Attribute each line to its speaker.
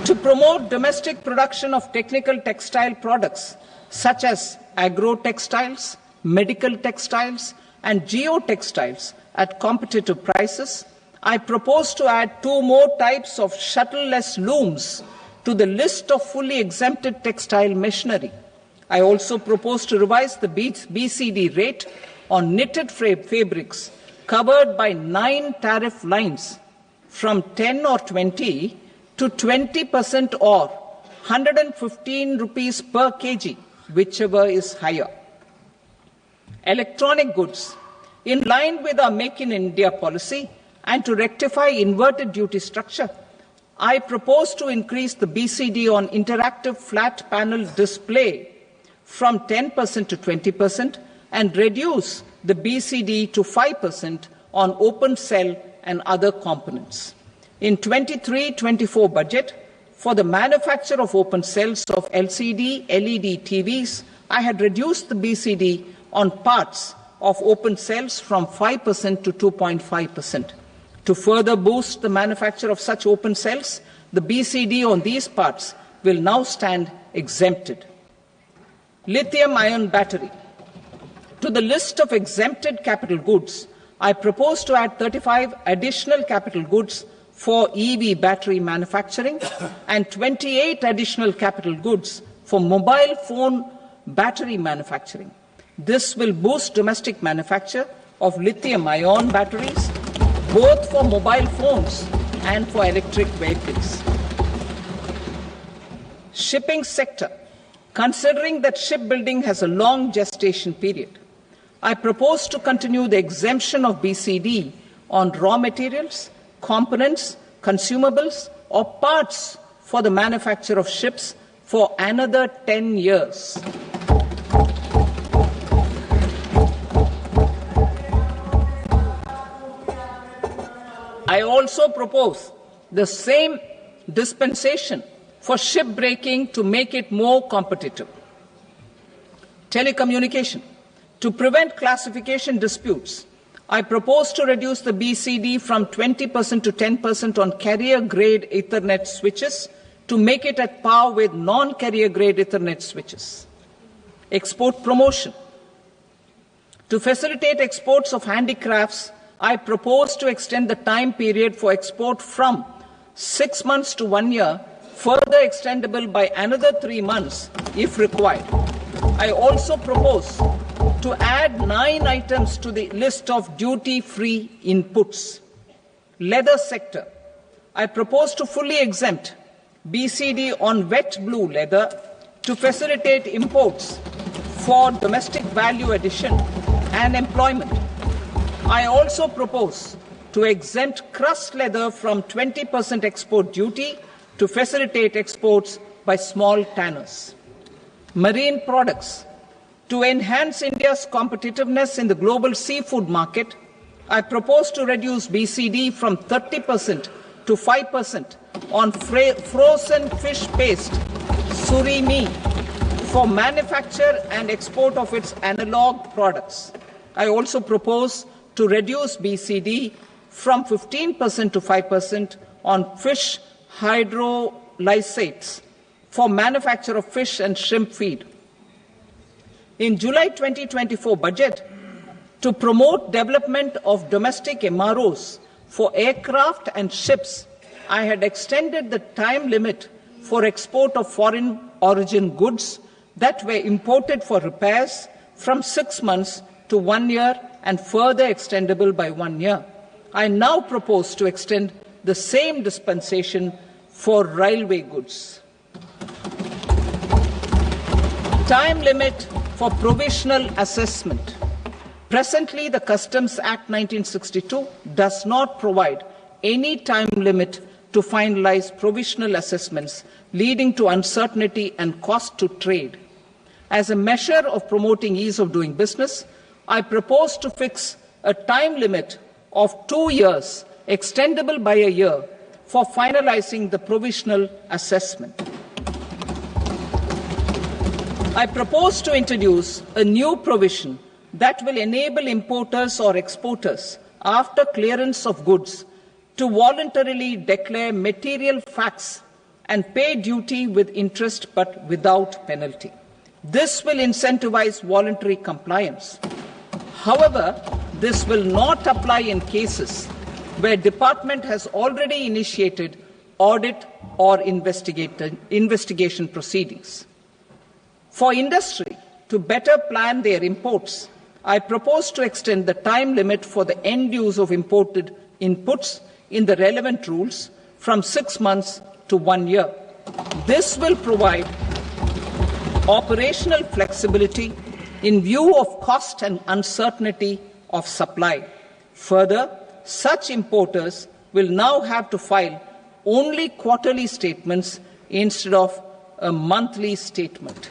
Speaker 1: to promote domestic production of technical textile products such as agro-textiles, medical textiles, and geotextiles at competitive prices, I propose to add 2 more types of shuttle-less looms to the list of fully exempted textile machinery. I also propose to revise the BCD rate on knitted fabrics covered by 9 tariff lines from 10 or 20 to 20% or 115 rupees per kg, whichever is higher. Electronic goods, in line with our Make in India policy and to rectify inverted duty structure, I propose to increase the BCD on interactive flat panel display from 10% to 20% and reduce the BCD to 5% on open cell and other components. In 23-24 budget, for the manufacture of open cells of LCD, LED TVs, I had reduced the BCD on parts of open cells from 5% to 2.5%. To further boost the manufacture of such open cells, the BCD on these parts will now stand exempted. Lithium-ion battery. To the list of exempted capital goods, I propose to add 35 additional capital goods for EV battery manufacturing and 28 additional capital goods for mobile phone battery manufacturing. This will boost domestic manufacture of lithium-ion batteries, both for mobile phones and for electric vehicles. Shipping sector. Considering that shipbuilding has a long gestation period, I propose to continue the exemption of BCD on raw materials, components, consumables, or parts for the manufacture of ships for another 10 years. I also propose the same dispensation for shipbreaking to make it more competitive. Telecommunication. To prevent classification disputes, I propose to reduce the BCD from 20% to 10% on carrier-grade Ethernet switches to make it at par with non-carrier-grade Ethernet switches. Export promotion. To facilitate exports of handicrafts, I propose to extend the time period for export from 6 months to 1 year, further extendable by another 3 months if required. I also propose to add 9 items to the list of duty-free inputs. Leather sector. I propose to fully exempt BCD on wet blue leather to facilitate imports for domestic value addition and employment. I also propose to exempt crust leather from 20% export duty to facilitate exports by small tanners. Marine products. To enhance India's competitiveness in the global seafood market, I propose to reduce BCD from 30% to 5% on frozen fish paste, surimi, for manufacture and export of its analog products. I also propose to reduce BCD from 15% to 5% on fish hydrolysates for manufacture of fish and shrimp feed. In July 2024 budget, to promote development of domestic MROs for aircraft and ships, I had extended the time limit for export of foreign origin goods that were imported for repairs from 6 months to 1 year and further extendable by 1 year. I now propose to extend the same dispensation for railway goods. Time limit for provisional assessment. Presently, the Customs Act 1962 does not provide any time limit to finalize provisional assessments, leading to uncertainty and cost to trade. As a measure of promoting ease of doing business, I propose to fix a time limit of 2 years, extendable by a year, for finalizing the provisional assessment. I propose to introduce a new provision that will enable importers or exporters, after clearance of goods, to voluntarily declare material facts and pay duty with interest but without penalty. This will incentivize voluntary compliance. However, this will not apply in cases where department has already initiated audit or investigation proceedings. For industry to better plan their imports, I propose to extend the time limit for the end use of imported inputs in the relevant rules from 6 months to 1 year. This will provide operational flexibility in view of cost and uncertainty of supply. Further, such importers will now have to file only quarterly statements instead of a monthly statement.